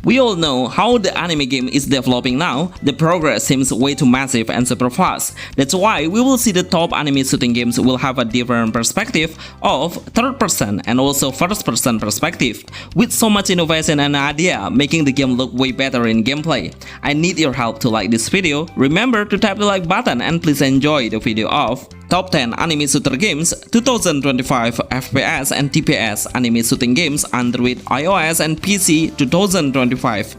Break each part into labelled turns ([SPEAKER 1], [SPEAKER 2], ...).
[SPEAKER 1] We all know how the anime game is developing now. The progress seems way too massive and super fast. That's why we will see the top anime shooting games will have a different perspective of third person and also first person perspective, with so much innovation and idea making the game look way better in gameplay. I need your help to like this video. Remember to tap the like button and please enjoy the video of Top 10 Anime Shooter Games 2025 FPS and TPS Anime Shooting Games Android, iOS and PC 2025.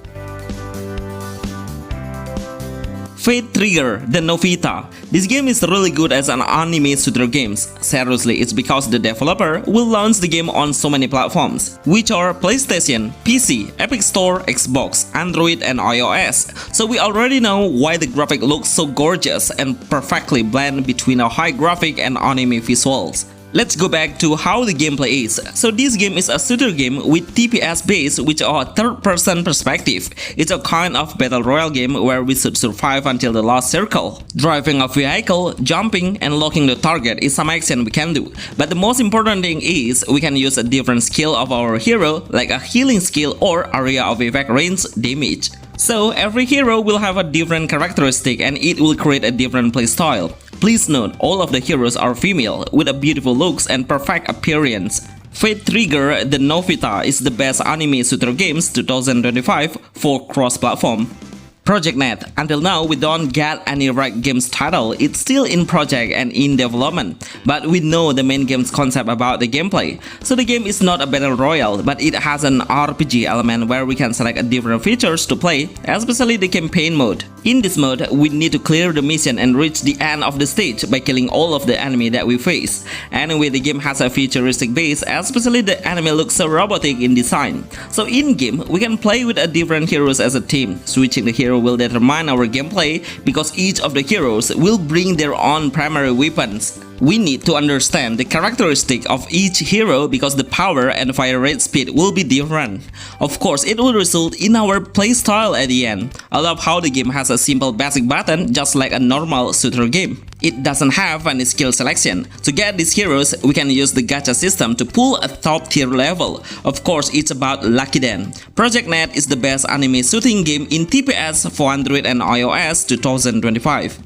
[SPEAKER 1] Fate Trigger, the Novita. This game is really good as an anime shooter game. Seriously, it's because the developer will launch the game on so many platforms, which are PlayStation, PC, Epic Store, Xbox, Android and iOS. So we already know why the graphic looks so gorgeous and perfectly blend between a high graphic and anime visuals. Let's go back to how the gameplay is. So this game is a shooter game with TPS base, which are third-person perspective. It's a kind of battle royale game where we should survive until the last circle. Driving a vehicle, jumping and locking the target is some action we can do. But the most important thing is we can use a different skill of our hero, like a healing skill or area of effect range damage. So every hero will have a different characteristic and it will create a different playstyle. Please note, all of the heroes are female, with a beautiful looks and perfect appearance. Fate Trigger, the Novita is the best anime shooter games 2025 for cross-platform. Project Net. Until now, we don't get any right games title. It's still in project and in development, but we know the main game's concept about the gameplay. So the game is not a battle royale, but it has an RPG element where we can select different features to play, especially the campaign mode. In this mode, we need to clear the mission and reach the end of the stage by killing all of the enemy that we face. Anyway, the game has a futuristic base, especially the enemy looks so robotic in design. So in game, we can play with a different heroes as a team. Switching the hero will determine our gameplay because each of the heroes will bring their own primary weapons. We need to understand the characteristic of each hero because the power and fire rate speed will be different. Of course, it will result in our playstyle at the end. I love how the game has a simple basic button just like a normal shooter game. It doesn't have any skill selection. To get these heroes, we can use the gacha system to pull a top tier level. Of course, it's about lucky then. Project Net is the best anime shooting game in TPS for Android and iOS 2025.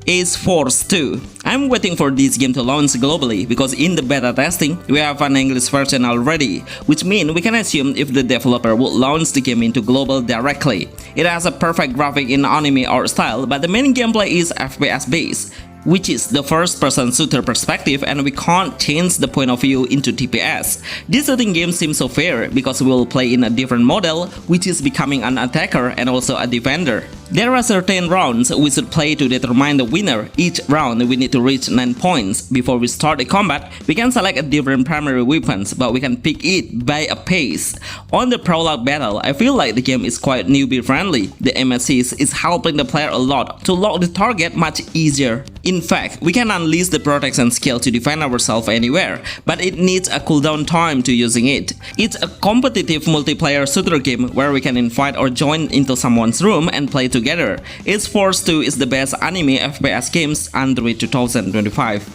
[SPEAKER 1] AceForce 2. I'm waiting for this game to launch globally because in the beta testing, we have an English version already, which means we can assume if the developer would launch the game into global directly. It has a perfect graphic in anime art style, but the main gameplay is FPS based, which is the first-person shooter perspective, and we can't change the point of view into TPS. This shooting game seems so fair because we will play in a different model, which is becoming an attacker and also a defender. There are certain rounds we should play to determine the winner. Each round we need to reach 9 points. Before we start the combat, we can select a different primary weapons, but we can pick it by a pace. On the prologue battle, I feel like the game is quite newbie friendly. The aim assist is helping the player a lot to lock the target much easier. In fact, we can unleash the protection skill to defend ourselves anywhere, but it needs a cooldown time to using it. It's a competitive multiplayer shooter game where we can invite or join into someone's room and play together. AceForce 2 is the best anime FPS games Android 2025.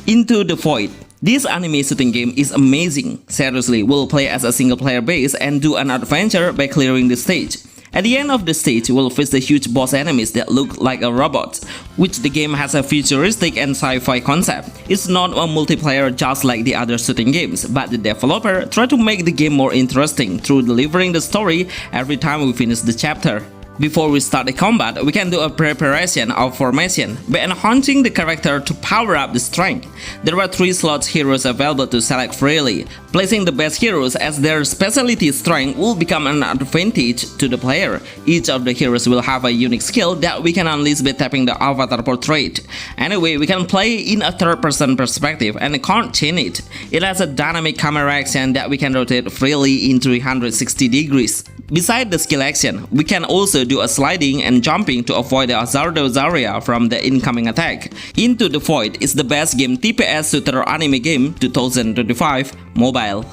[SPEAKER 1] Into the Void. This anime shooting game is amazing. Seriously, we'll play as a single player base and do an adventure by clearing the stage. At the end of the stage, we'll face the huge boss enemies that look like a robot, which the game has a futuristic and sci-fi concept. It's not a multiplayer just like the other shooting games, but the developer tried to make the game more interesting through delivering the story every time we finish the chapter. Before we start the combat, we can do a preparation of formation by enhancing the character to power up the strength. There are 3 slots heroes available to select freely. Placing the best heroes as their specialty strength will become an advantage to the player. Each of the heroes will have a unique skill that we can unleash by tapping the avatar portrait. Anyway, we can play in a third-person perspective and can't change it. It has a dynamic camera action that we can rotate freely in 360 degrees. Besides the skill action, we can also do a sliding and jumping to avoid the hazardous area from the incoming attack. Into the Void is the best game TPS shooter anime game 2025 mobile.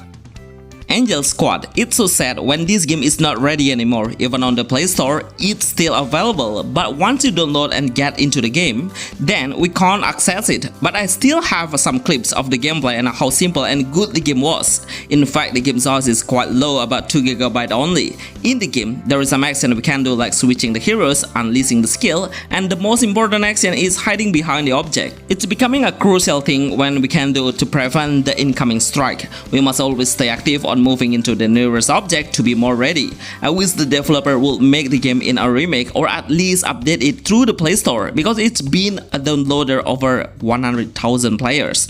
[SPEAKER 1] Angel Squad. It's so sad when this game is not ready anymore. Even on the Play Store, it's still available, but once you download and get into the game, then we can't access it. But I still have some clips of the gameplay and how simple and good the game was. In fact, the game size is quite low, about 2GB only. In the game, there is some action we can do like switching the heroes, unleashing the skill, and the most important action is hiding behind the object. It's becoming a crucial thing when we can do to prevent the incoming strike. We must always stay active on moving into the nearest object to be more ready. I wish the developer would make the game in a remake or at least update it through the Play Store because it's been a downloader over 100,000 players.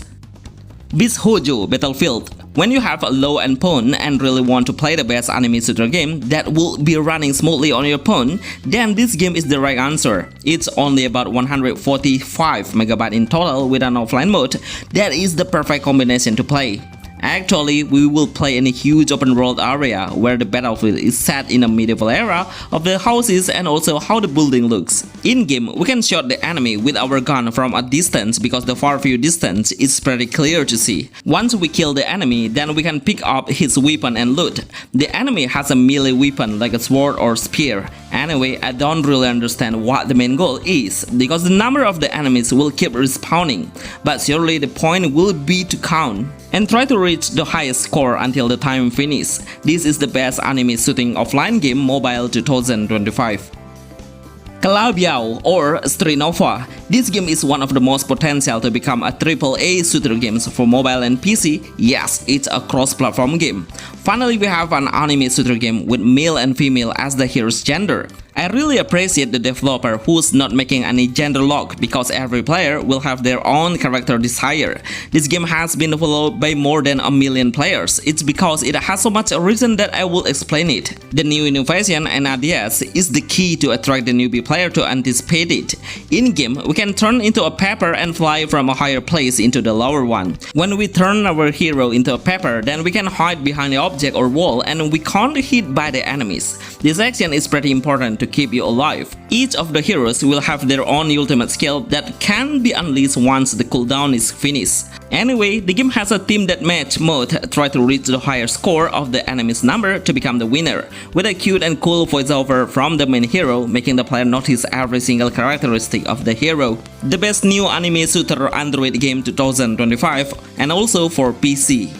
[SPEAKER 1] Bishojo Battlefield. When you have a low end phone and really want to play the best anime shooter game that will be running smoothly on your phone, then this game is the right answer. It's only about 145MB in total with an offline mode. That is the perfect combination to play. Actually, we will play in a huge open world area where the battlefield is set in a medieval era of the houses and also how the building looks. In game, we can shoot the enemy with our gun from a distance because the far view distance is pretty clear to see. Once we kill the enemy, then we can pick up his weapon and loot. The enemy has a melee weapon like a sword or spear. Anyway, I don't really understand what the main goal is because the number of the enemies will keep respawning, but surely the point will be to count and try to reach the highest score until the time finish. This is the best anime shooting offline game mobile 2025. CALABIYAU or Strinova. This game is one of the most potential to become a AAA shooter games for mobile and PC. Yes, it's a cross-platform game. Finally, we have an anime shooter game with male and female as the hero's gender. I really appreciate the developer who's not making any gender lock because every player will have their own character desire. This game has been followed by more than 1 million players. It's because it has so much reason that I will explain it. The new innovation and ideas is the key to attract the newbie player to anticipate it. In game, we can turn into a pepper and fly from a higher place into the lower one. When we turn our hero into a pepper, then we can hide behind the object or wall and we can't hit by the enemies. This action is pretty important to keep you alive. Each of the heroes will have their own ultimate skill that can be unleashed once the cooldown is finished. Anyway, the game has a team deathmatch mode. Try to reach the higher score of the enemy's number to become the winner, with a cute and cool voiceover from the main hero, making the player notice every single characteristic of the hero. The best new anime shooter Android game 2025 and also for PC.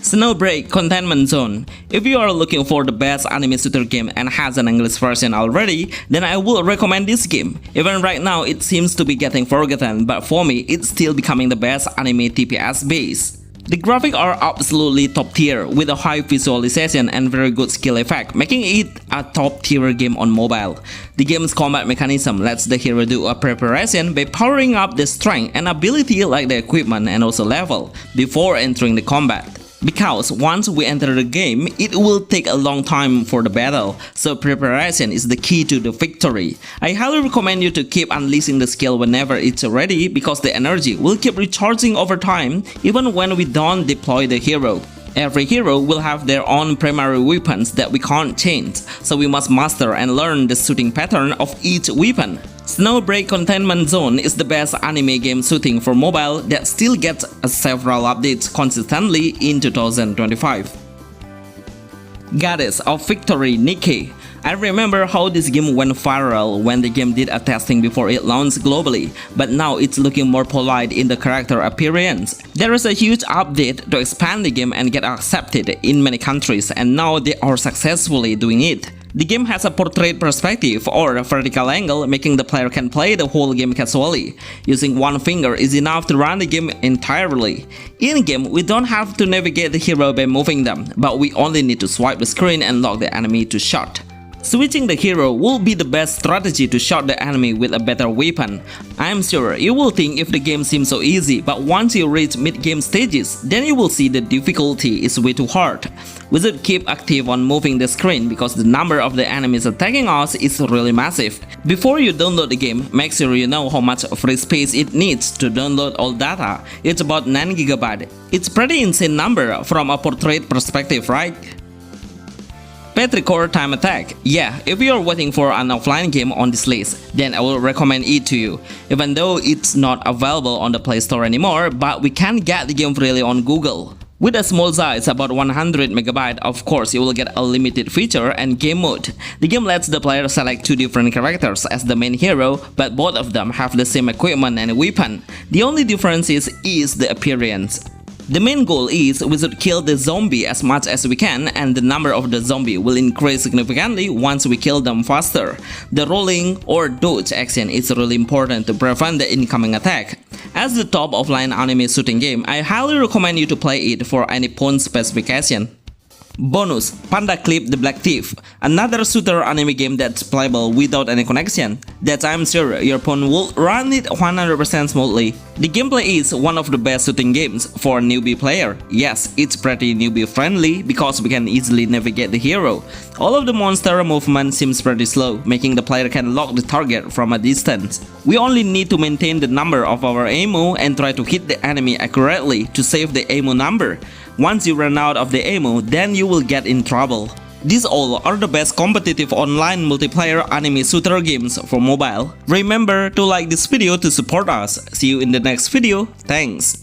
[SPEAKER 1] Snowbreak Containment Zone. If you are looking for the best anime shooter game and has an English version already, then I would recommend this game. Even right now it seems to be getting forgotten, but for me it's still becoming the best anime TPS base. The graphics are absolutely top tier with a high visualization and very good skill effect, making it a top tier game on mobile. The game's combat mechanism lets the hero do a preparation by powering up the strength and ability like the equipment and also level before entering the combat. Because once we enter the game, it will take a long time for the battle, so preparation is the key to the victory. I highly recommend you to keep unleashing the skill whenever it's ready because the energy will keep recharging over time even when we don't deploy the hero. Every hero will have their own primary weapons that we can't change, so we must master and learn the shooting pattern of each weapon. Snowbreak Containment Zone is the best anime game shooting for mobile that still gets several updates consistently in 2025. Goddess of Victory Nikki. I remember how this game went viral when the game did a testing before it launched globally, but now it's looking more polite in the character appearance. There is a huge update to expand the game and get accepted in many countries, and now they are successfully doing it. The game has a portrait perspective or a vertical angle, making the player can play the whole game casually. Using one finger is enough to run the game entirely. In game, we don't have to navigate the hero by moving them, but we only need to swipe the screen and lock the enemy to shot. Switching the hero will be the best strategy to shoot the enemy with a better weapon. I'm sure you will think if the game seems so easy, but once you reach mid-game stages, then you will see the difficulty is way too hard. We should keep active on moving the screen because the number of the enemies attacking us is really massive. Before you download the game, make sure you know how much free space it needs to download all data. It's about 9GB. It's pretty insane number from a portrait perspective, right? Petrichor Time Attack. Yeah, if you are waiting for an offline game on this list, then I will recommend it to you. Even though it's not available on the Play Store anymore, but we can get the game freely on Google. With a small size, about 100 MB, of course you will get a limited feature and game mode. The game lets the player select 2 different characters as the main hero, but both of them have the same equipment and weapon. The only difference is the appearance. The main goal is we should kill the zombie as much as we can, and the number of the zombie will increase significantly once we kill them faster. The rolling or dodge action is really important to prevent the incoming attack. As the top offline anime shooting game, I highly recommend you to play it for any phone specification. Bonus: Panda Clip the Black Thief, another shooter anime game that's playable without any connection, that I'm sure your phone will run it 100% smoothly. The gameplay is one of the best shooting games for a newbie player. Yes, it's pretty newbie friendly because we can easily navigate the hero. All of the monster movement seems pretty slow, making the player can lock the target from a distance. We only need to maintain the number of our ammo and try to hit the enemy accurately to save the ammo number. Once you run out of the ammo, then you will get in trouble. These all are the best competitive online multiplayer anime shooter games for mobile. Remember to like this video to support us. See you in the next video. Thanks.